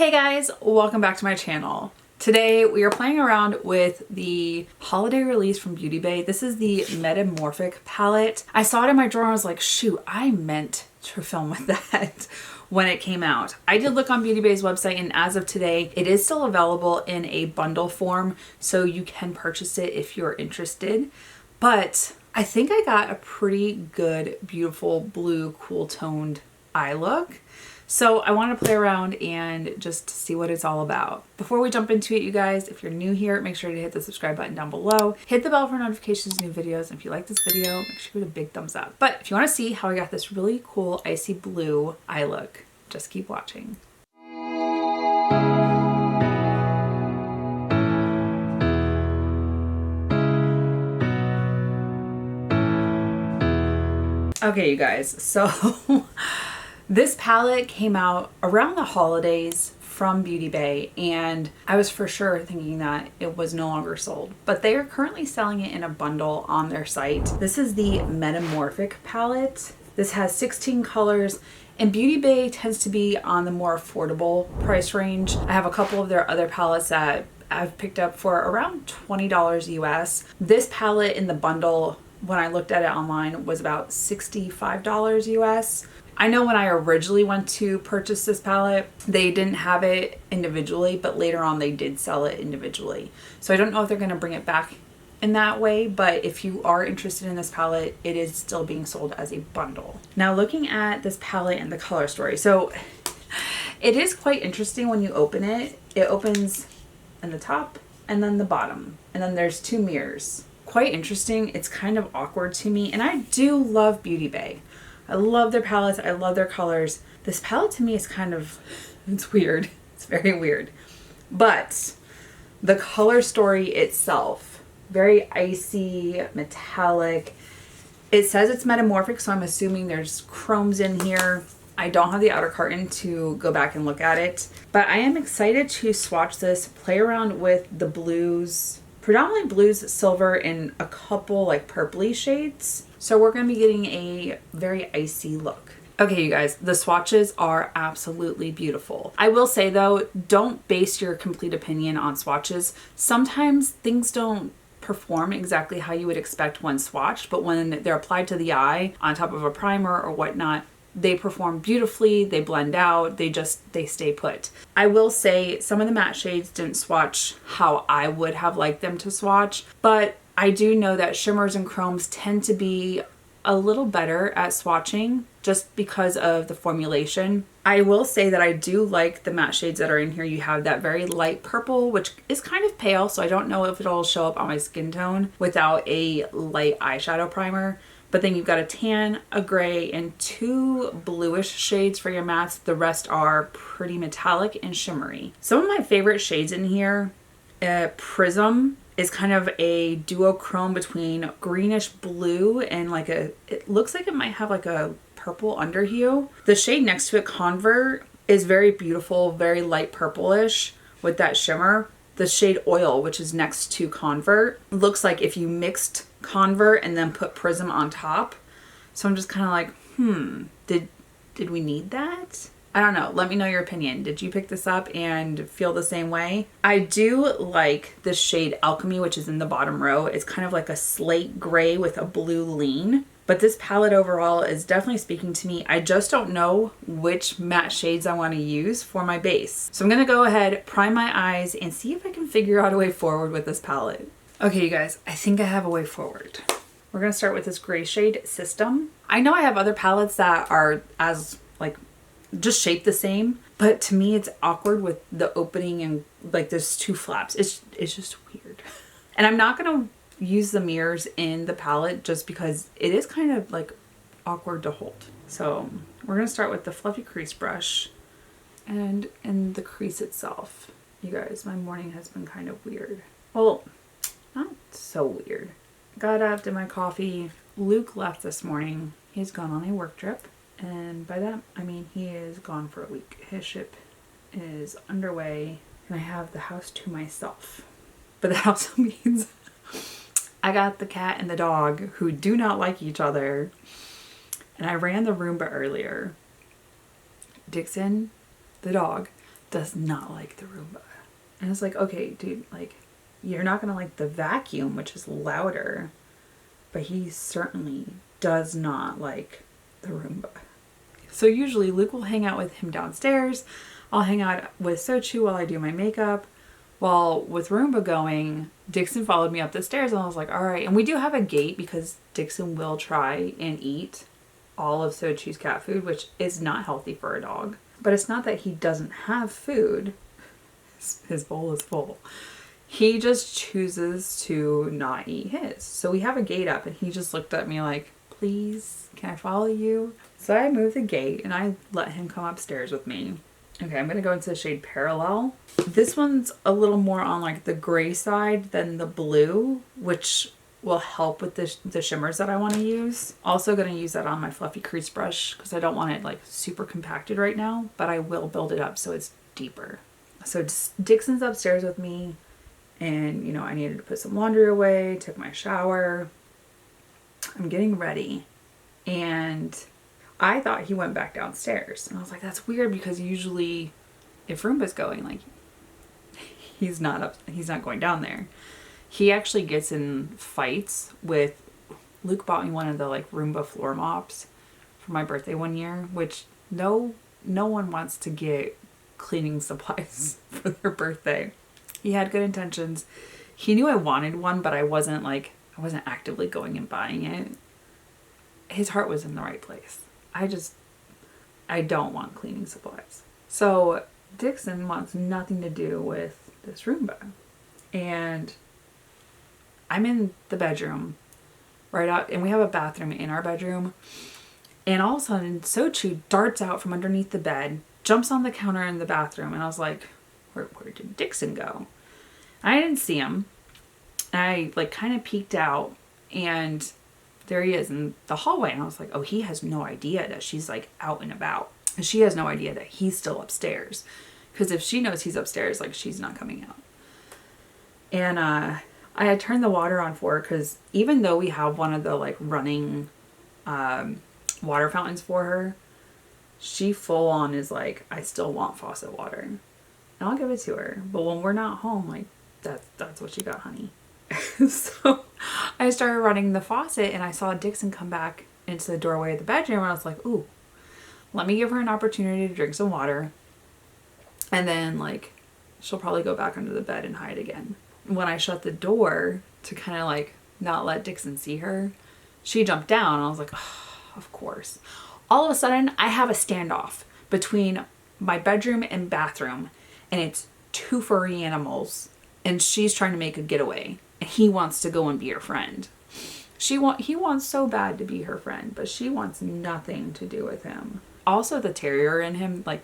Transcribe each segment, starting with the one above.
Hey guys, welcome back to my channel. Today we are playing around with the holiday release from Beauty Bay. This is the Metamorphic palette. I saw it in my drawer and I was like, shoot, I meant to film with that when it came out. I did look on Beauty Bay's website and as of today, it is still available in a bundle form, so you can purchase it if you're interested. But I think I got a pretty good, beautiful blue, cool toned eye look. So I want to play around and just see what it's all about. Before we jump into it, you guys, if you're new here, make sure to hit the subscribe button down below. Hit the bell for notifications of new videos. And if you like this video, make sure to give it a big thumbs up. But if you want to see how I got this really cool icy blue eye look, just keep watching. Okay, you guys, so this palette came out around the holidays from Beauty Bay, and I was for sure thinking that it was no longer sold, but they are currently selling it in a bundle on their site. This is the Metamorphic palette. This has 16 colors, and Beauty Bay tends to be on the more affordable price range. I have a couple of their other palettes that I've picked up for around $20 US. This palette in the bundle, when I looked at it online, was about $65 US. I know when I originally went to purchase this palette, they didn't have it individually, but later on they did sell it individually. So I don't know if they're going to bring it back in that way, but if you are interested in this palette, it is still being sold as a bundle. Now looking at this palette and the color story. So it is quite interesting when you open it. It opens in the top and then the bottom, and then there's two mirrors. Quite interesting. It's kind of awkward to me, and I do love Beauty Bay. I love their palettes. I love their colors. This palette to me is kind of, it's weird. It's very weird. But the color story itself, very icy, metallic. It says it's metamorphic, so I'm assuming there's chromes in here. I don't have the outer carton to go back and look at it, but I am excited to swatch this, play around with the blues, predominantly blues, silver, and a couple like purpley shades. So we're going to be getting a very icy look. Okay, you guys, the swatches are absolutely beautiful. I will say though, don't base your complete opinion on swatches. Sometimes things don't perform exactly how you would expect when swatched, but when they're applied to the eye on top of a primer or whatnot, they perform beautifully, they blend out, they stay put. I will say some of the matte shades didn't swatch how I would have liked them to swatch, but I do know that shimmers and chromes tend to be a little better at swatching just because of the formulation. I will say that I do like the matte shades that are in here. You have that very light purple, which is kind of pale, so I don't know if it'll show up on my skin tone without a light eyeshadow primer. But then you've got a tan, a gray, and two bluish shades for your mattes. The rest are pretty metallic and shimmery. Some of my favorite shades in here, Prism is kind of a duochrome between greenish blue and like it looks like it might have like a purple underhue. The shade next to it, Convert, is very beautiful, very light purplish with that shimmer. The shade Oil, which is next to Convert, looks like if you mixed Convert and then put Prism on top. So I'm just kind of like, did we need that? I don't know. Let me know your opinion. Did you pick this up and feel the same way? I do like the shade Alchemy, which is in the bottom row. It's kind of like a slate gray with a blue lean. But this palette overall is definitely speaking to me. I just don't know which matte shades I want to use for my base. So I'm going to go ahead, prime my eyes, and see if I can figure out a way forward with this palette. Okay, you guys, I think I have a way forward. We're going to start with this gray shade System. I know I have other palettes that are as like just shaped the same, but to me it's awkward with the opening and like there's two flaps. It's just weird. And I'm not going to use the mirrors in the palette just because it is kind of like awkward to hold. So we're going to start with the fluffy crease brush and in the crease itself. You guys, my morning has been kind of weird. Well, not so weird. Got up, did my coffee. Luke left this morning. He's gone on a work trip. And by that, I mean he is gone for a week. His ship is underway and I have the house to myself. But that also means I got the cat and the dog who do not like each other. And I ran the Roomba earlier. Dixon, the dog, does not like the Roomba. And it's like, okay, dude, like, you're not gonna like the vacuum, which is louder, but he certainly does not like the Roomba. So usually Luke will hang out with him downstairs. I'll hang out with Sochu while I do my makeup. While with Roomba going, Dixon followed me up the stairs, and I was like, all right. And we do have a gate because Dixon will try and eat all of Sochu's cat food, which is not healthy for a dog. But it's not that he doesn't have food. His bowl is full. He just chooses to not eat his. So we have a gate up, and he just looked at me like, please, can I follow you? So I moved the gate and I let him come upstairs with me. Okay, I'm gonna go into the shade Parallel. This one's a little more on like the gray side than the blue, which will help with the shimmers that I want to use. Also gonna use that on my fluffy crease brush because I don't want it like super compacted right now, but I will build it up so it's deeper. So Dixon's upstairs with me, and you know, I needed to put some laundry away, took my shower. I'm getting ready, and I thought he went back downstairs, and I was like, that's weird because usually if Roomba's going, like, he's not going down there. He actually gets in fights with Luke. Bought me one of the like Roomba floor mops for my birthday one year, which no one wants to get cleaning supplies for their birthday. He had good intentions. He knew I wanted one, but I wasn't actively going and buying it. His heart was in the right place. I don't want cleaning supplies. So Dixon wants nothing to do with this Roomba. And I'm in the bedroom right out, and we have a bathroom in our bedroom. And all of a sudden, Sochu darts out from underneath the bed, jumps on the counter in the bathroom, and I was like, where did Dixon go? I didn't see him. I like kind of peeked out, and there he is in the hallway. And I was like, oh, he has no idea that she's like out and about. And she has no idea that he's still upstairs. Because if she knows he's upstairs, like, she's not coming out. And I had turned the water on for her because even though we have one of the like running water fountains for her, she full on is like, I still want faucet water. And I'll give it to her. But when we're not home, like, that's what she got, honey. So I started running the faucet, and I saw Dixon come back into the doorway of the bedroom, and I was like, ooh, let me give her an opportunity to drink some water. And then like, she'll probably go back under the bed and hide again. When I shut the door to kind of like not let Dixon see her, she jumped down, and I was like, oh, of course. All of a sudden, I have a standoff between my bedroom and bathroom, and it's two furry animals, and she's trying to make a getaway, and he wants to go and be her friend. He wants so bad to be her friend, but she wants nothing to do with him. Also, the terrier in him, like,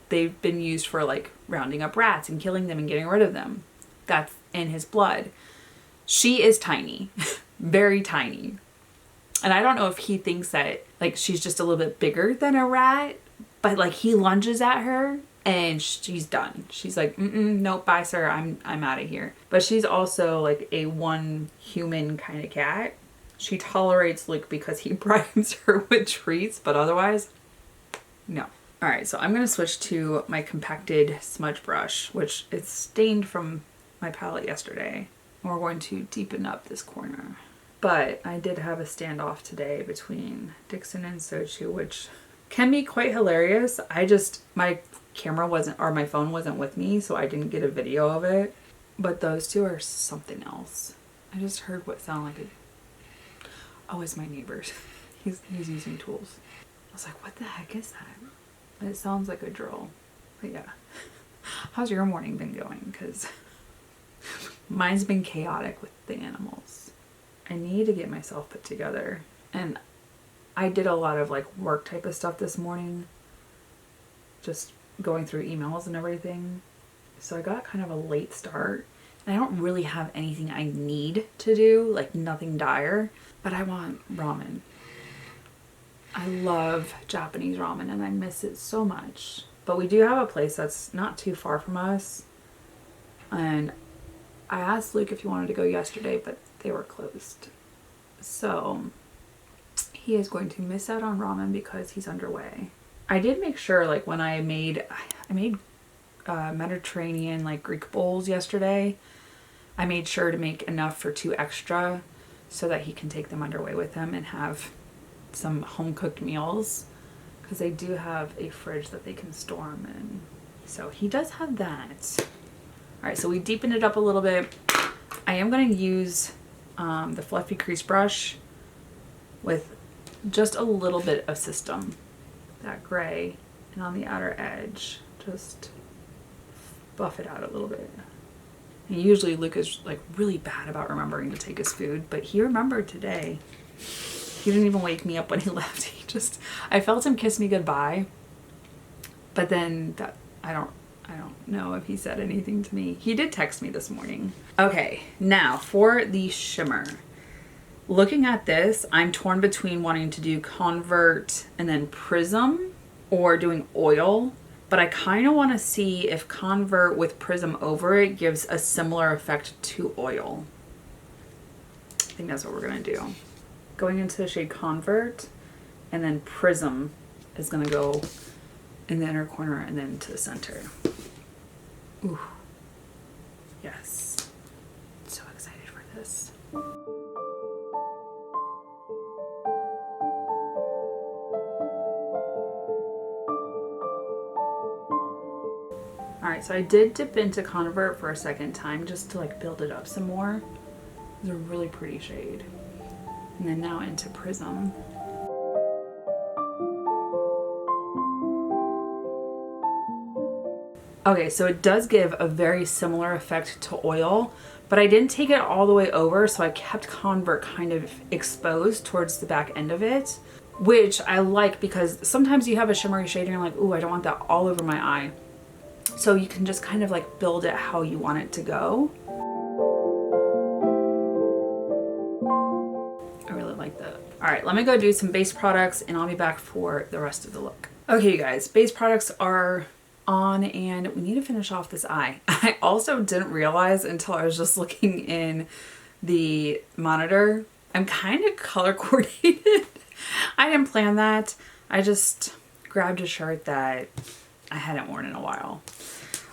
they've been used for like rounding up rats and killing them and getting rid of them. That's in his blood. She is tiny, very tiny. And I don't know if he thinks that like she's just a little bit bigger than a rat, but like he lunges at her and she's done. She's like, nope, bye sir, I'm out of here. But she's also like a one human kind of cat. She tolerates Luke because he bribes her with treats, but otherwise, no. All right, so I'm going to switch to my compacted smudge brush, which is stained from my palette yesterday. We're going to deepen up this corner. But I did have a standoff today between Dixon and Sochu, which can be quite hilarious. My camera wasn't, or my phone wasn't with me, so I didn't get a video of it. But those two are something else. I just heard what sounded like it's my neighbor's. He's using tools. I was like, what the heck is that? It sounds like a drill. But yeah. How's your morning been going? Because mine's been chaotic with the animals. I need to get myself put together. And I did a lot of like work type of stuff this morning. Just going through emails and everything. So I got kind of a late start. And I don't really have anything I need to do. Like nothing dire. But I want ramen. I love Japanese ramen and I miss it so much. But we do have a place that's not too far from us. And I asked Luke if he wanted to go yesterday, but they were closed. So he is going to miss out on ramen because he's underway. I did make sure, like when I made Mediterranean like Greek bowls yesterday. I made sure to make enough for 2 extra so that he can take them underway with him and have some home cooked meals, because they do have a fridge that they can store them in. So he does have that. All right, so we deepened it up a little bit. I am going to use the fluffy crease brush with just a little bit of System, that gray, and on the outer edge, just buff it out a little bit. And usually Luke is like really bad about remembering to take his food, but he remembered today. He didn't even wake me up when he left. I felt him kiss me goodbye, but then I don't know if he said anything to me. He did text me this morning. Okay, now for the shimmer. Looking at this, I'm torn between wanting to do Convert and then Prism or doing oil, but I kind of want to see if Convert with Prism over it gives a similar effect to oil. I think that's what we're going to do. Going into the shade Convert, and then Prism is going to go in the inner corner and then to the center. Ooh. Yes. So excited for this. Alright, so I did dip into Convert for a second time just to like build it up some more. It's a really pretty shade. And then now into Prism. Okay, so it does give a very similar effect to oil, but I didn't take it all the way over, so I kept Convert kind of exposed towards the back end of it, which I like because sometimes you have a shimmery shade and you're like, ooh, I don't want that all over my eye. So you can just kind of like build it how you want it to go. I really like that. All right, let me go do some base products and I'll be back for the rest of the look. Okay, you guys, base products are on and we need to finish off this eye. I also didn't realize until I was just looking in the monitor, I'm kind of color coordinated. I didn't plan that. I just grabbed a shirt that I hadn't worn in a while.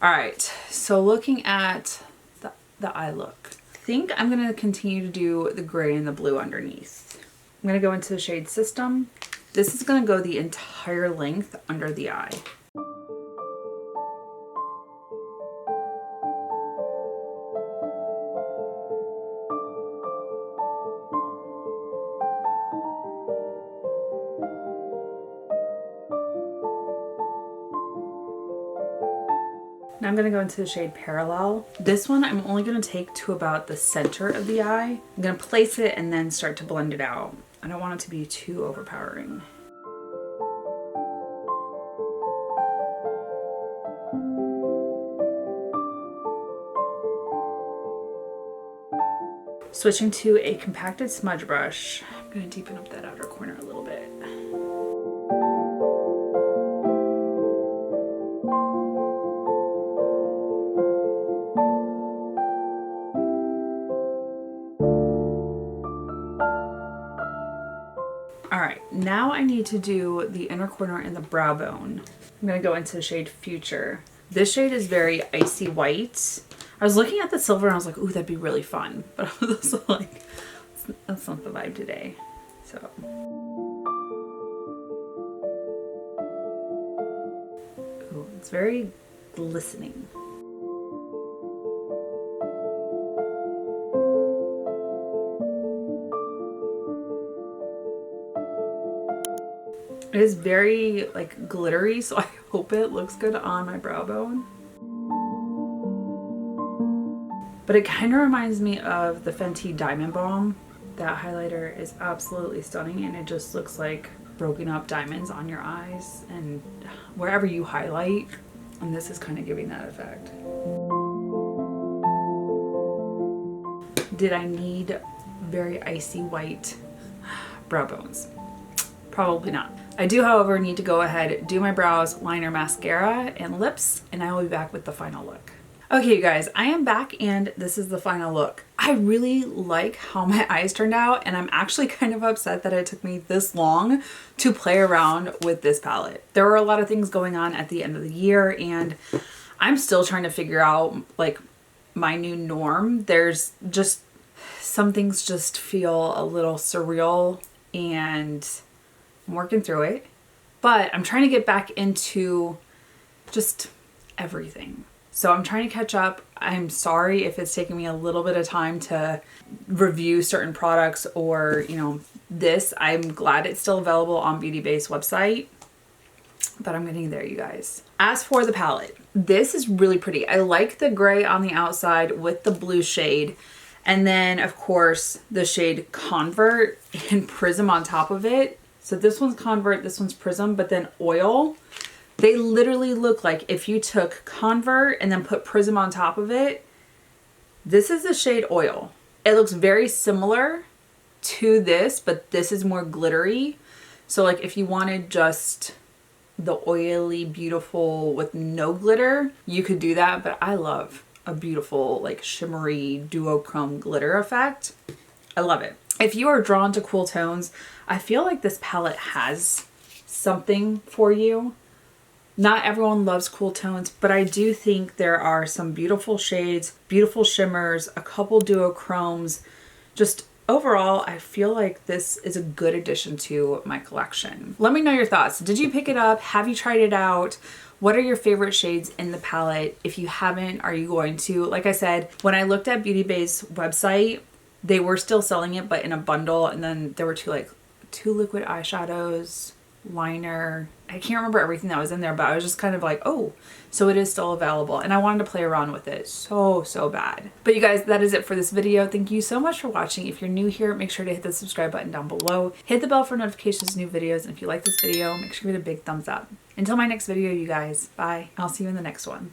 All right, so looking at the eye look, I think I'm gonna continue to do the gray and the blue underneath. I'm gonna go into the shade System. This is gonna go the entire length under the eye. Now I'm going to go into the shade Parallel. This one I'm only going to take to about the center of the eye. I'm going to place it and then start to blend it out. I don't want it to be too overpowering. Switching to a compacted smudge brush, I'm going to deepen up that outer corner a little bit. Alright, now I need to do the inner corner and the brow bone. I'm going to go into the shade Future. This shade is very icy white. I was looking at the silver and I was like, ooh, that'd be really fun. But I was also like, that's not the vibe today. So. Ooh, it's very glistening. It is very like glittery, so I hope it looks good on my brow bone. But it kind of reminds me of the Fenty Diamond Balm. That highlighter is absolutely stunning and it just looks like broken up diamonds on your eyes and wherever you highlight. And this is kind of giving that effect. Did I need very icy white brow bones? Probably not. I do, however, need to go ahead, do my brows, liner, mascara, and lips, and I will be back with the final look. Okay, you guys, I am back and this is the final look. I really like how my eyes turned out and I'm actually kind of upset that it took me this long to play around with this palette. There were a lot of things going on at the end of the year and I'm still trying to figure out like my new norm. There's just some things just feel a little surreal, and I'm working through it. But I'm trying to get back into just everything. So I'm trying to catch up. I'm sorry if it's taking me a little bit of time to review certain products or, you know, this. I'm glad it's still available on Beauty Base website, but I'm getting there, you guys. As for the palette, this is really pretty. I like the gray on the outside with the blue shade. And then of course the shade Convert and Prism on top of it. So this one's Convert, this one's Prism, but then Oil. They literally look like if you took Convert and then put Prism on top of it. This is the shade Oil. It looks very similar to this, but this is more glittery. So like if you wanted just the oily, beautiful with no glitter, you could do that. But I love a beautiful like shimmery duochrome glitter effect. I love it. If you are drawn to cool tones, I feel like this palette has something for you. Not everyone loves cool tones, but I do think there are some beautiful shades, beautiful shimmers, a couple duochromes. Just overall, I feel like this is a good addition to my collection. Let me know your thoughts. Did you pick it up? Have you tried it out? What are your favorite shades in the palette? If you haven't, are you going to? Like I said, when I looked at Beauty Base website, they were still selling it, but in a bundle. And then there were two liquid eyeshadows, liner. I can't remember everything that was in there, but I was just kind of like, oh, so it is still available. And I wanted to play around with it so bad. But you guys, that is it for this video. Thank you so much for watching. If you're new here, make sure to hit the subscribe button down below. Hit the bell for notifications of new videos. And if you like this video, make sure to give it a big thumbs up. Until my next video, you guys, bye. I'll see you in the next one.